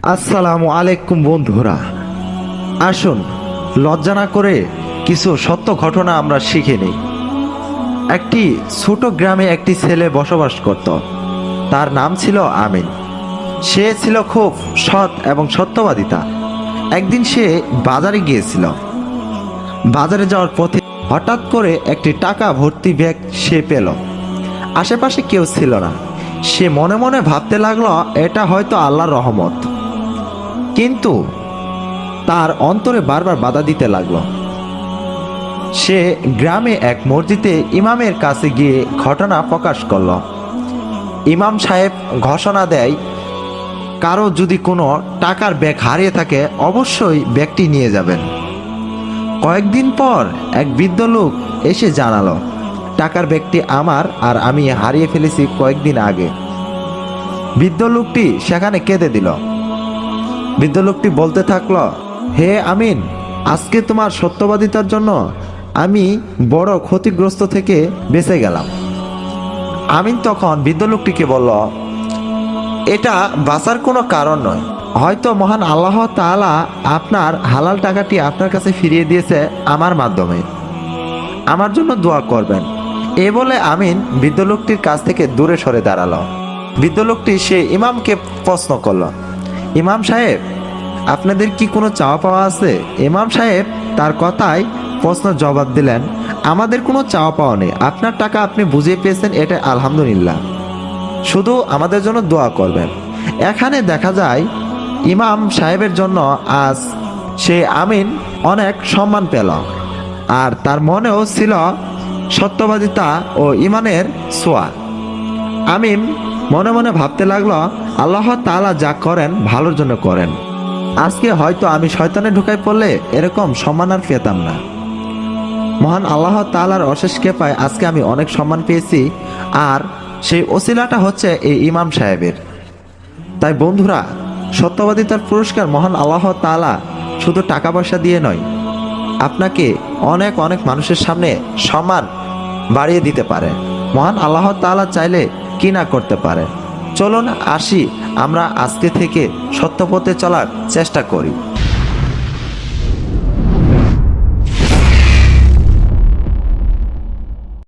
আসসালামু আলাইকুম বন্ধুরা, আসুন লজ্জা না করে কিছু সত্য ঘটনা আমরা শিখে নিই। একটি ছোট গ্রামে একটি ছেলে বসবাস করত। তার নাম ছিল আমিন। সে ছিল খুব সৎ এবং সত্যবাদিতা। একদিন সে বাজারে গিয়েছিল। বাজারে যাওয়ার পথে হঠাৎ করে একটি টাকা ভর্তি ব্যাগ সে পেল। আশেপাশে কেউ ছিল না। সে মনে মনে ভাবতে লাগলো, এটা হয়তো আল্লাহর রহমত। কিন্তু তার অন্তরে বারবার বাধা দিতে লাগলো। সে গ্রামে এক মসজিদে ইমামের কাছে গিয়ে ঘটনা প্রকাশ করল। ইমাম সাহেব ঘোষণা দেয়, কারো যদি কোনো টাকার ব্যাগ হারিয়ে থাকে অবশ্যই ব্যাগটি নিয়ে যাবেন। কয়েকদিন পর এক বৃদ্ধ লোক এসে জানালো, টাকার ব্যাগটি আমার, আর আমি হারিয়ে ফেলেছি কয়েকদিন আগে। বৃদ্ধ লোকটি সেখানে কেঁদে দিল। বৃদ্ধ লোকটি বলতে থাকলো, হে আমিন, আজকে তোমার সত্যবাদিতার জন্য আমি বড় ক্ষতিগ্রস্ত থেকে বেঁচে গেলাম। আমিন তখন বৃদ্ধ লোকটিকে বলল, এটা বাঁচার কোনো কারণ নয়, হয়তো মহান আল্লাহ তাআলা আপনার হালাল টাকাটি আপনার কাছে ফিরিয়ে দিয়েছে আমার মাধ্যমে। আমার জন্য দোয়া করবেন। এ বলে আমিন বৃদ্ধ লোকটির কাছ থেকে দূরে সরে দাঁড়ালো। বৃদ্ধ লোকটি সে ইমামকে প্রশ্ন করল, ইমাম সাহেব, আপনাদের কি কোনো চাওয়া পাওয়া আছে? ইমাম সাহেব তার কথায় প্রশ্ন জবাব দিলেন, আমাদের কোনো চাওয়া পাওয়া নেই। আপনার টাকা আপনি বুঝিয়ে পেয়েছেন, এটা আলহামদুলিল্লাহ। শুধু আমাদের জন্য দোয়া করবেন। এখানে দেখা যায় ইমাম সাহেবের জন্য আজ সে আমিন অনেক সম্মান পেল, আর তার মনেও ছিল সত্যবাদিতা ও ইমানের ছোঁয়া। আমিন মনে মনে ভাবতে লাগলো, আল্লাহ তাআলা যা করেন ভালোর জন্য করেন। আজকে হয়তো আমি শয়তানে ঢুকায় পড়লে এরকম সম্মান আর পেতাম না। মহান আল্লাহ তাআলার অশেষ কৃপায় আজকে আমি অনেক সম্মান পেয়েছি, আর সেই ওসিলাটা হচ্ছে এই ইমাম সাহেবের। তাই বন্ধুরা, সত্যবাদিতার পুরস্কার মহান আল্লাহ তাআলা শুধু টাকা পয়সা দিয়ে নয়, আপনাকে অনেক অনেক মানুষের সামনে সম্মান বাড়িয়ে দিতে পারে। মহান আল্লাহ তাআলা চাইলে কি না করতে পারে। চলুন আসি আমরা আজকে থেকে সত্য পথে চলার চেষ্টা করি।